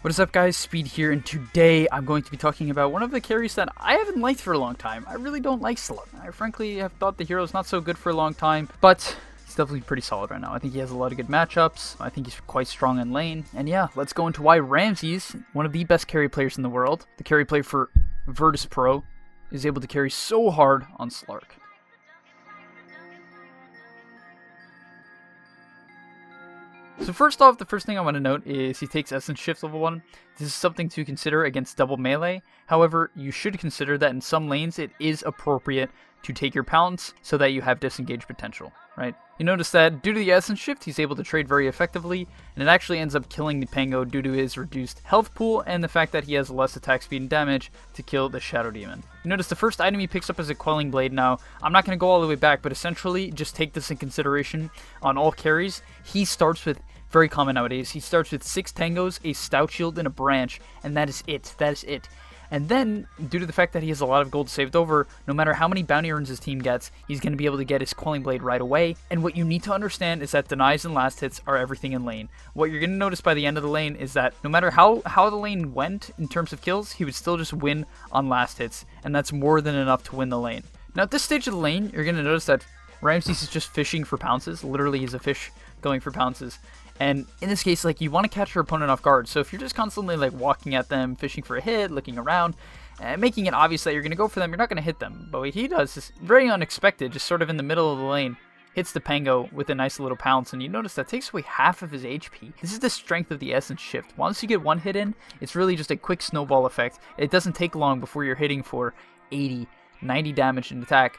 What is up, guys? Speed here, and today I'm going to be talking about one of the carries that I haven't liked for a long time. I really don't like Slark. I frankly have thought the hero's not so good for a long time, but he's definitely pretty solid right now. I think he has a lot of good matchups. I think he's quite strong in lane. And yeah, let's go into why Ramzes, one of the best carry players in the world, the carry player for Virtus Pro, is able to carry so hard on Slark. So first off, the first thing I want to note is he takes Essence Shift level 1. This is something to consider against double melee. However, you should consider that in some lanes it is appropriate to take your Pounce so that you have disengage potential, right? You notice that due to the Essence Shift, he's able to trade very effectively, and it actually ends up killing the Pango due to his reduced health pool and the fact that he has less attack speed and damage to kill the Shadow Demon. You notice the first item he picks up is a Quelling Blade. Now, I'm not going to go all the way back, but essentially just take this in consideration on all carries. He starts with, very common nowadays, he starts with 6 Tangos, a Stout Shield, and a Branch, and that is it. That is it. And then, due to the fact that he has a lot of gold saved over, no matter how many bounty runs his team gets, he's going to be able to get his Quelling Blade right away. And what you need to understand is that denies and last hits are everything in lane. What you're going to notice by the end of the lane is that no matter how the lane went in terms of kills, he would still just win on last hits. And that's more than enough to win the lane. Now at this stage of the lane, you're going to notice that Ramzes is just fishing for Pounces. Literally, he's a fish going for Pounces. And in this case, like, you want to catch your opponent off guard. So if you're just constantly like walking at them, fishing for a hit, looking around, and making it obvious that you're going to go for them, you're not going to hit them. But what he does is very unexpected, just sort of in the middle of the lane, hits the Pango with a nice little pounce, and you notice that takes away half of his HP. This is the strength of the Essence Shift. Once you get one hit in, it's really just a quick snowball effect. It doesn't take long before you're hitting for 80, 90 damage in attack,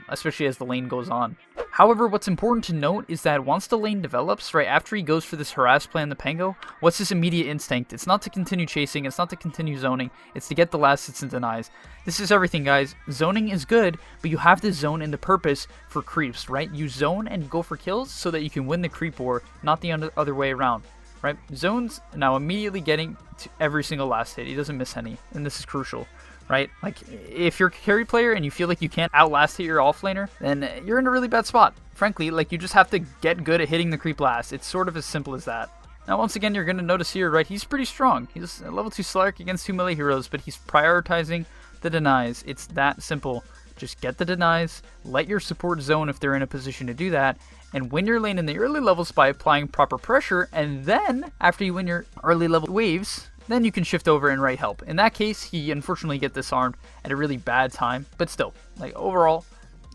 especially as the lane goes on. However, what's important to note is that once the lane develops, right after he goes for this harass play on the Pango, what's his immediate instinct? It's not to continue chasing, it's not to continue zoning, it's to get the last hits and denies. This is everything, guys. Zoning is good, but you have to zone in the purpose for creeps, right? You zone and go for kills so that you can win the creep war, not the other way around, right? Zones now immediately getting to every single last hit. He doesn't miss any, and this is crucial. Right? Like, if you're a carry player and you feel like you can't outlast hit your offlaner, then you're in a really bad spot. Frankly, like, you just have to get good at hitting the creep last. It's sort of as simple as that. Now, once again, you're going to notice here, right, he's pretty strong. He's a level 2 Slark against 2 melee heroes, but he's prioritizing the denies. It's that simple. Just get the denies, let your support zone if they're in a position to do that, and win your lane in the early levels by applying proper pressure, and then, after you win your early level waves, then you can shift over and right help. In that case, he unfortunately gets disarmed at a really bad time, but still, like, overall,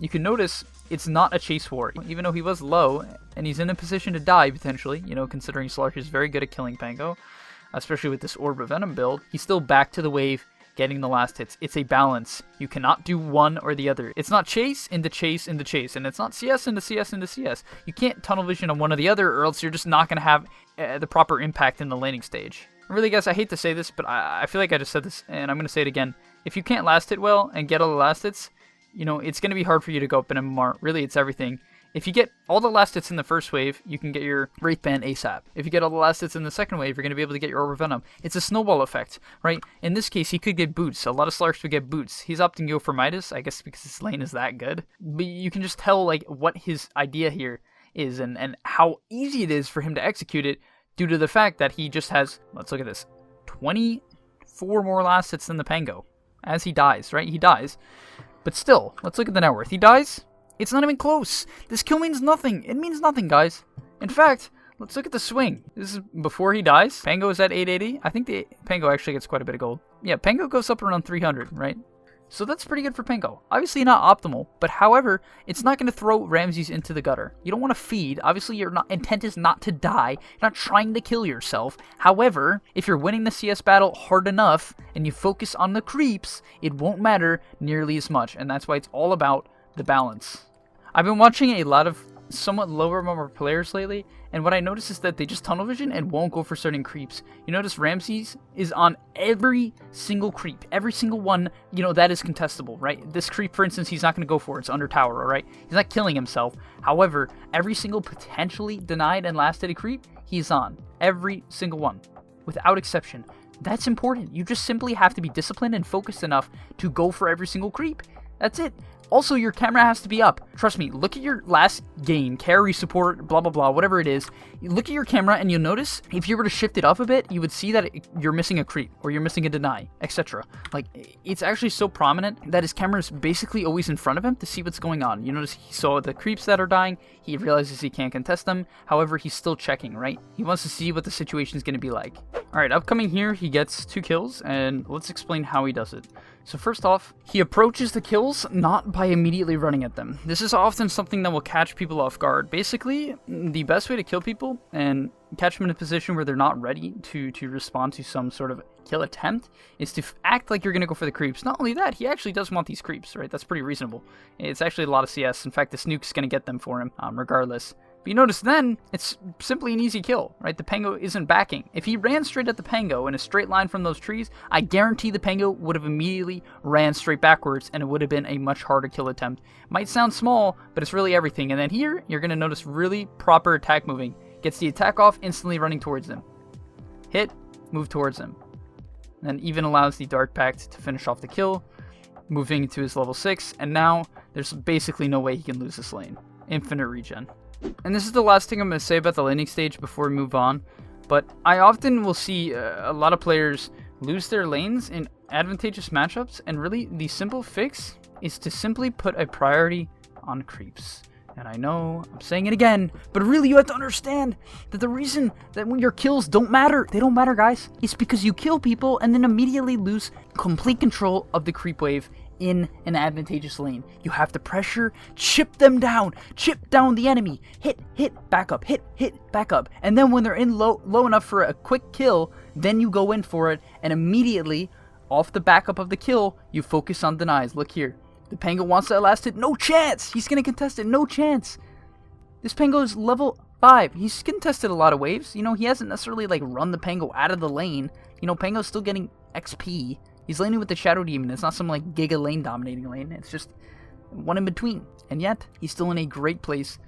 you can notice it's not a chase war. Even though he was low, and he's in a position to die potentially, you know, considering Slark is very good at killing Pango, especially with this Orb of Venom build, he's still back to the wave, getting the last hits. It's a balance. You cannot do one or the other. It's not chase into chase into chase, and it's not CS into CS into CS. You can't tunnel vision on one or the other, or else you're just not going to have the proper impact in the laning stage. Really, guys, I hate to say this, but I feel like I just said this, and I'm going to say it again. If you can't last hit well and get all the last hits, you know, it's going to be hard for you to go up in MMR. Really, it's everything. If you get all the last hits in the first wave, you can get your Wraith Band ASAP. If you get all the last hits in the second wave, you're going to be able to get your Orb of Venom. It's a snowball effect, right? In this case, he could get boots. A lot of Slarks would get boots. He's opting to go for Midas, I guess because his lane is that good. But you can just tell, like, what his idea here is and how easy it is for him to execute it due to the fact that he just has, let's look at this, 24 more last hits than the Pango as he dies, right? He dies. But still, let's look at the net worth. He dies. It's not even close. This kill means nothing. It means nothing, guys. In fact, let's look at the swing. This is before he dies. Pango is at 880. I think the Pango actually gets quite a bit of gold. Yeah, Pango goes up around 300, right? So that's pretty good for Pango. Obviously not optimal, but however, it's not going to throw Ramzes into the gutter. You don't want to feed. Obviously, your intent is not to die. You're not trying to kill yourself. However, if you're winning the CS battle hard enough and you focus on the creeps, it won't matter nearly as much, and that's why it's all about the balance. I've been watching a lot of somewhat lower number players lately, and what I notice is that they just tunnel vision and won't go for certain creeps. You notice Ramzes is on every single creep, every single one, you know, that is contestable, right? This creep, for instance, he's not going to go for. It's under tower, all right? He's not killing himself. However, every single potentially denied and last hit creep, he's on. Every single one, without exception. That's important. You just simply have to be disciplined and focused enough to go for every single creep. That's it. Also, your camera has to be up. Trust me, look at your last game, carry, support, blah, blah, blah, whatever it is. Look at your camera and you'll notice if you were to shift it up a bit, you would see that you're missing a creep or you're missing a deny, etc. Like, it's actually so prominent that his camera is basically always in front of him to see what's going on. You notice he saw the creeps that are dying. He realizes he can't contest them. However, he's still checking, right? He wants to see what the situation is going to be like. All right, upcoming here, he gets 2 kills, and let's explain how he does it. So first off, he approaches the kills not by immediately running at them. This is often something that will catch people off guard. Basically, the best way to kill people and catch them in a position where they're not ready to respond to some sort of kill attempt is to act like you're going to go for the creeps. Not only that, he actually does want these creeps, right? That's pretty reasonable. It's actually a lot of CS. In fact, the snuke's going to get them for him, regardless. But you notice then, it's simply an easy kill, right? The Pango isn't backing. If he ran straight at the Pango in a straight line from those trees, I guarantee the Pango would have immediately ran straight backwards, and it would have been a much harder kill attempt. Might sound small, but it's really everything. And then here, you're going to notice really proper attack moving. Gets the attack off, instantly running towards him. Hit, move towards him. And then even allows the Dark Pact to finish off the kill, moving to his level 6, and now there's basically no way he can lose this lane. Infinite regen. And this is the last thing I'm going to say about the laning stage before we move on, but I often will see a lot of players lose their lanes in advantageous matchups, and really the simple fix is to simply put a priority on creeps. And I know I'm saying it again, but really you have to understand that the reason that when your kills don't matter, they don't matter, guys, it's because you kill people and then immediately lose complete control of the creep wave in an advantageous lane. You have to pressure, chip them down, chip down the enemy, hit, back up, hit, back up. And then when they're in low enough for a quick kill, then you go in for it, and immediately, off the backup of the kill, you focus on denies. Look here. The Pango wants that last hit. No chance! He's going to contest it. No chance. This Pango is level 5. He's contested a lot of waves. You know, he hasn't necessarily, like, run the Pango out of the lane. You know, Pango's still getting XP. He's laning with the Shadow Demon. It's not some, like, giga lane dominating lane. It's just one in between. And yet, he's still in a great place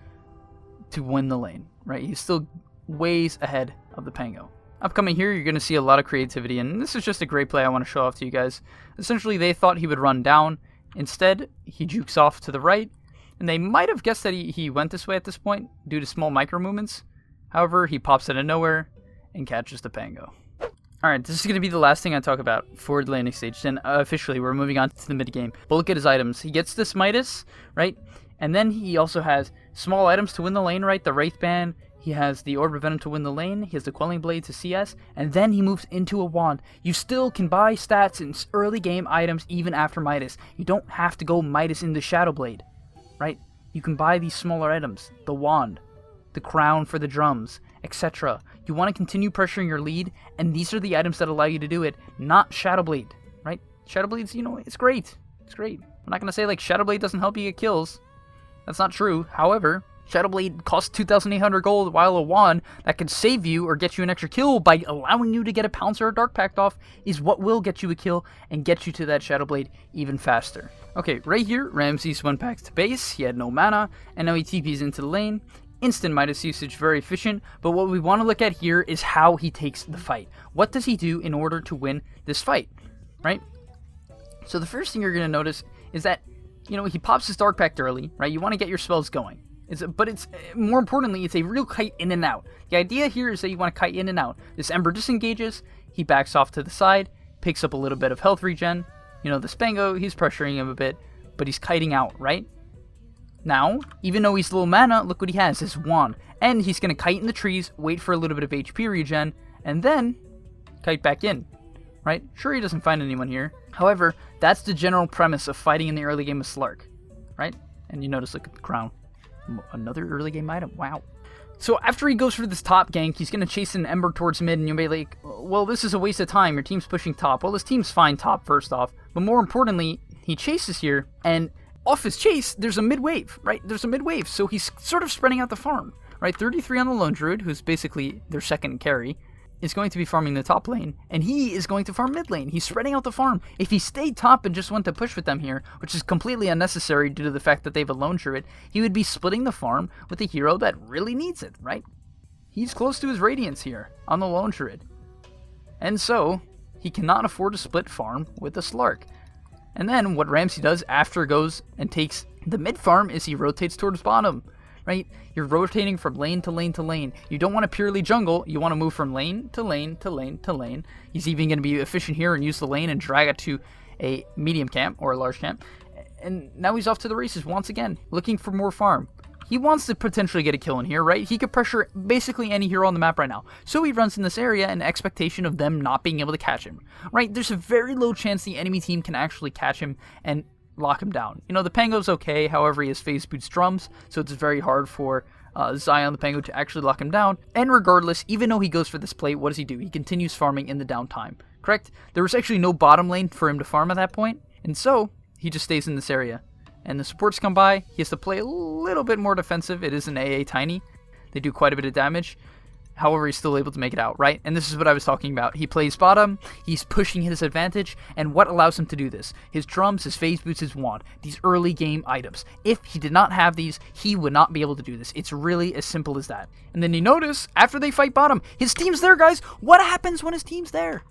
to win the lane, right? He's still ways ahead of the Pango. Upcoming here, you're going to see a lot of creativity, and this is just a great play I want to show off to you guys. Essentially, they thought he would run down. Instead, he jukes off to the right, and they might have guessed that he went this way at this point due to small micro movements. However, he pops out of nowhere and catches the Pango. Alright, this is going to be the last thing I talk about for the laning stage. Then officially, we're moving on to the mid game. But look at his items. He gets this Midas, right? And then he also has small items to win the lane, right? The Wraith Band. He has the Orb of Venom to win the lane. He has the Quelling Blade to CS. And then he moves into a wand. You still can buy stats and early game items even after Midas. You don't have to go Midas into Shadow Blade, right? You can buy these smaller items. The wand, the crown for the drums, etc. You want to continue pressuring your lead, and these are the items that allow you to do it, not Shadow Blade, right? Shadow Blade's, you know, it's great. It's great. I'm not going to say, like, Shadow Blade doesn't help you get kills. That's not true. However, Shadow Blade costs 2,800 gold, while a wand that can save you or get you an extra kill by allowing you to get a Pounce or a Dark Pact off is what will get you a kill and get you to that Shadow Blade even faster. Okay, right here, Ramzes went back to base. He had no mana, and now he TPs into the lane. Instant Midas usage, very efficient, but what we want to look at here is how he takes the fight. What does he do in order to win this fight, right? So the first thing you're going to notice is that, you know, he pops his Dark Pact early, right? You want to get your spells going. But it's more importantly, it's a real kite in and out. The idea here is that you want to kite in and out. This Ember disengages, he backs off to the side, picks up a little bit of health regen. You know, the Spango, he's pressuring him a bit, but he's kiting out, right? Now, even though he's low mana, look what he has, his wand. And he's going to kite in the trees, wait for a little bit of HP regen, and then kite back in, right? Sure, he doesn't find anyone here. However, that's the general premise of fighting in the early game of Slark, right? And you notice, look at the crown. Another early game item, wow. So after he goes for this top gank, he's going to chase an Ember towards mid, and you'll be like, well, this is a waste of time, your team's pushing top. Well, his team's fine top, first off, but more importantly, he chases here, and off his chase, there's a mid-wave, right? There's a mid-wave, so he's sort of spreading out the farm, right? 33 on the Lone Druid, who's basically their second carry, is going to be farming the top lane, and he is going to farm mid lane. He's spreading out the farm. If he stayed top and just went to push with them here, which is completely unnecessary due to the fact that they have a Lone Druid, he would be splitting the farm with a hero that really needs it, right? He's close to his Radiance here on the Lone Druid. And so, he cannot afford to split farm with the Slark. And then what Ramsey does after goes and takes the mid farm is he rotates towards bottom, right? You're rotating from lane to lane to lane. You don't want to purely jungle. You want to move from lane to lane to lane to lane. He's even going to be efficient here and use the lane and drag it to a medium camp or a large camp. And now he's off to the races once again, looking for more farm. He wants to potentially get a kill in here, right? He could pressure basically any hero on the map right now. So he runs in this area in expectation of them not being able to catch him, right? There's a very low chance the enemy team can actually catch him and lock him down. You know, the Pango's okay, however, he has phase boots drums, so it's very hard for Zion the Pango to actually lock him down. And regardless, even though he goes for this play, what does he do? He continues farming in the downtime, correct? There was actually no bottom lane for him to farm at that point, and so he just stays in this area. And the supports come by, he has to play a little bit more defensive. It is an AA tiny. They do quite a bit of damage. However, he's still able to make it out, right? And this is what I was talking about. He plays bottom, he's pushing his advantage, and what allows him to do this? His drums, his phase boots, his wand, these early game items. If he did not have these, he would not be able to do this. It's really as simple as that. And then you notice, after they fight bottom, his team's there, guys. What happens when his team's there?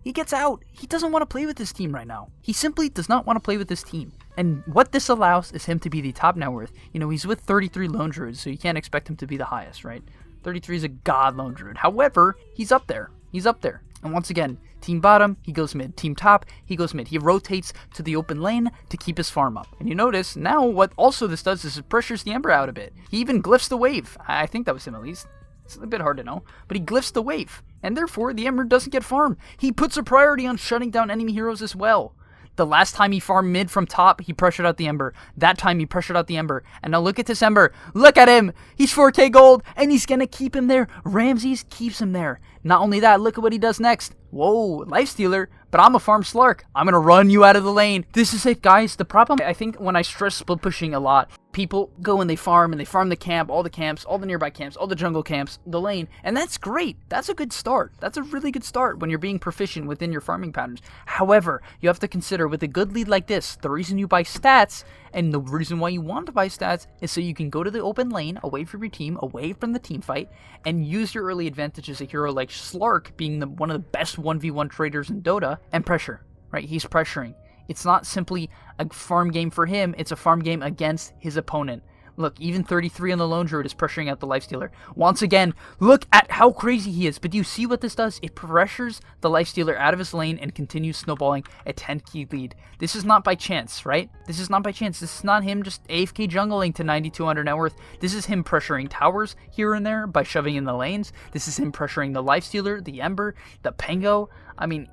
He gets out. He doesn't want to play with this team right now. He simply does not want to play with this team. And what this allows is him to be the top net worth. You know, he's with 33 lone druids, so you can't expect him to be the highest, right? 33 is a god lone druid. However, he's up there. He's up there. And once again, team bottom, he goes mid. Team top, he goes mid. He rotates to the open lane to keep his farm up. And you notice, now what also this does is it pressures the Ember out a bit. He even glyphs the wave. I think that was him at least. It's a bit hard to know, but he glyphs the wave, and therefore the Ember doesn't get farmed. He puts a priority on shutting down enemy heroes as well. The last time he farmed mid from top, he pressured out the Ember. That time he pressured out the Ember. And now look at this Ember. Look at him. He's 4k gold, and he's going to keep him there. Ramzes keeps him there. Not only that, look at what he does next. Whoa, lifestealer, but I'm a farm Slark. I'm going to run you out of the lane. This is it, guys. The problem, I think when I stress split pushing a lot, people go and they farm the camp, all the nearby camps, all the jungle camps, the lane, and that's great. That's a good start. That's a really good start when you're being proficient within your farming patterns. However, you have to consider with a good lead like this, the reason you buy stats, and the reason why you want to buy stats is so you can go to the open lane, away from your team, away from the team fight, and use your early advantage as a hero like Slark, being one of the best 1v1 traders in Dota, and pressure, right? He's pressuring. It's not simply a farm game for him, it's a farm game against his opponent. Look, even 33 on the Lone Druid is pressuring out the Lifestealer. Once again, look at how crazy he is. But do you see what this does? It pressures the Lifestealer out of his lane and continues snowballing a 10k lead. This is not by chance, right? This is not by chance. This is not him just AFK jungling to 9200 net worth. This is him pressuring towers here and there by shoving in the lanes. This is him pressuring the Lifestealer, the Ember, the Pango. I mean,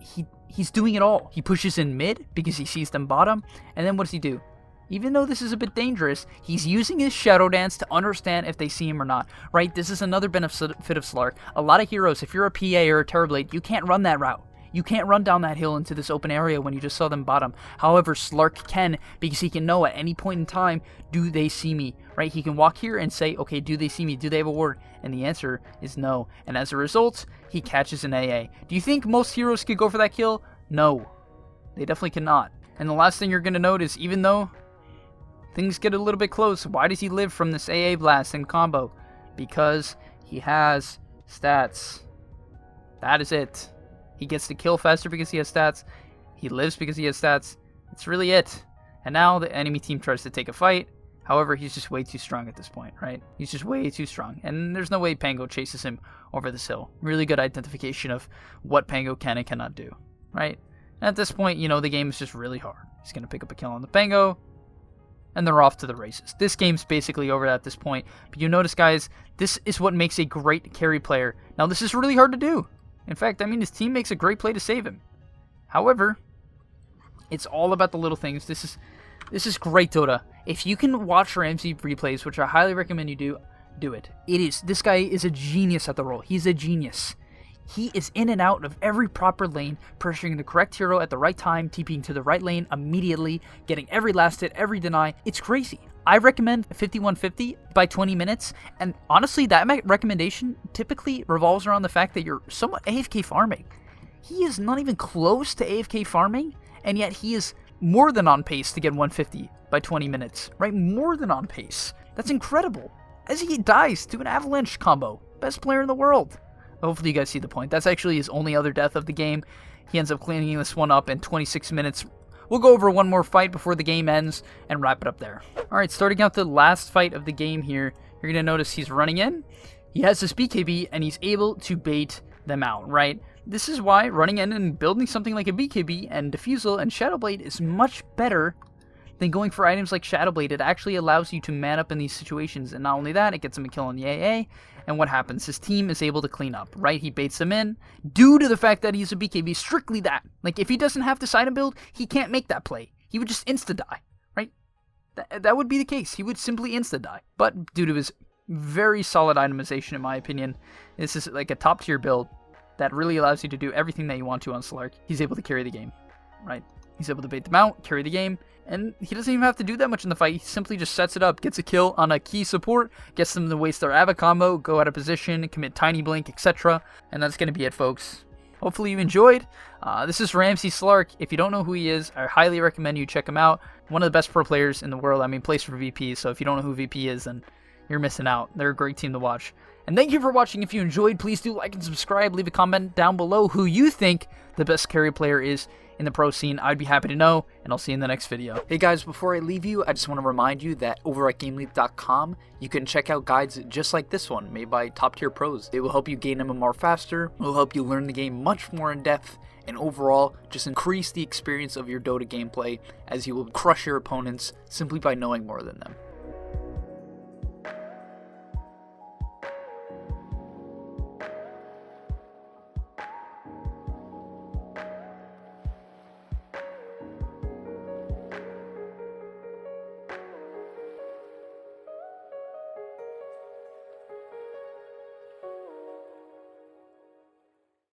he's doing it all. He pushes in mid because he sees them bottom. And then what does he do? Even though this is a bit dangerous, he's using his Shadow Dance to understand if they see him or not, right? This is another benefit of Slark. A lot of heroes, if you're a PA or a Terrorblade, you can't run that route. You can't run down that hill into this open area when you just saw them bottom. However, Slark can, because he can know at any point in time, do they see me, right? He can walk here and say, okay, do they see me? Do they have a ward? And the answer is no. And as a result, he catches an AA. Do you think most heroes could go for that kill? No. They definitely cannot. And the last thing you're going to note is, even though things get a little bit close, why does he live from this AA blast and combo? Because he has stats. That is it. He gets to kill faster because he has stats. He lives because he has stats. That's really it. And now the enemy team tries to take a fight. However, he's just way too strong at this point, right? He's just way too strong. And there's no way Pango chases him over this hill. Really good identification of what Pango can and cannot do, right? And at this point, you know, the game is just really hard. He's going to pick up a kill on the Pango, and they're off to the races. This game's basically over at this point. But you notice, guys, this is what makes a great carry player. Now, this is really hard to do. In fact, I mean, his team makes a great play to save him. However, it's all about the little things. This is great Dota. If you can watch Ramsey replays, which I highly recommend you do it. This guy is a genius at the role. He's a genius. He is in and out of every proper lane, pressuring the correct hero at the right time, TPing to the right lane immediately, getting every last hit, every deny. It's crazy. I recommend 5150 by 20 minutes, and honestly, that recommendation typically revolves around the fact that you're somewhat AFK farming. He is not even close to AFK farming, and yet he is more than on pace to get 150 by 20 minutes, right? More than on pace. That's incredible. As he dies to an avalanche combo. Best player in the world. Hopefully you guys see the point. That's actually his only other death of the game. He ends up cleaning this one up in 26 minutes we'll go over one more fight before the game ends and wrap it up there. Alright, starting out the last fight of the game here, you're going to notice he's running in. He has his BKB, and he's able to bait them out, right? This is why running in and building something like a BKB and Diffusal and Shadowblade is much better than going for items like Shadowblade. It actually allows you to man up in these situations, and not only that, it gets him a kill on the AA, and what happens? His team is able to clean up, right? He baits them in, due to the fact that he's a BKB, strictly that. Like, if he doesn't have this item build, he can't make that play. He would just insta-die, right? That would be the case. He would simply insta-die. But due to his very solid itemization, in my opinion, this is like a top-tier build that really allows you to do everything that you want to on Slark. He's able to carry the game, right? He's able to bait them out, carry the game, and he doesn't even have to do that much in the fight. He simply just sets it up, gets a kill on a key support, gets them to waste their Ava combo, go out of position, commit Tiny Blink, etc. And that's going to be it, folks. Hopefully you enjoyed. This is Ramzes Slark. If you don't know who he is, I highly recommend you check him out. One of the best pro players in the world. I mean, plays for VP, so if you don't know who VP is, then you're missing out. They're a great team to watch. And thank you for watching. If you enjoyed, please do like and subscribe. Leave a comment down below who you think the best carry player is in the pro scene. I'd be happy to know, and I'll see you in the next video. Hey guys, before I leave you, I just want to remind you that over at gameleap.com, you can check out guides just like this one, made by top tier pros. It will help you gain MMR faster, it will help you learn the game much more in depth, and overall, just increase the experience of your Dota gameplay as you will crush your opponents simply by knowing more than them.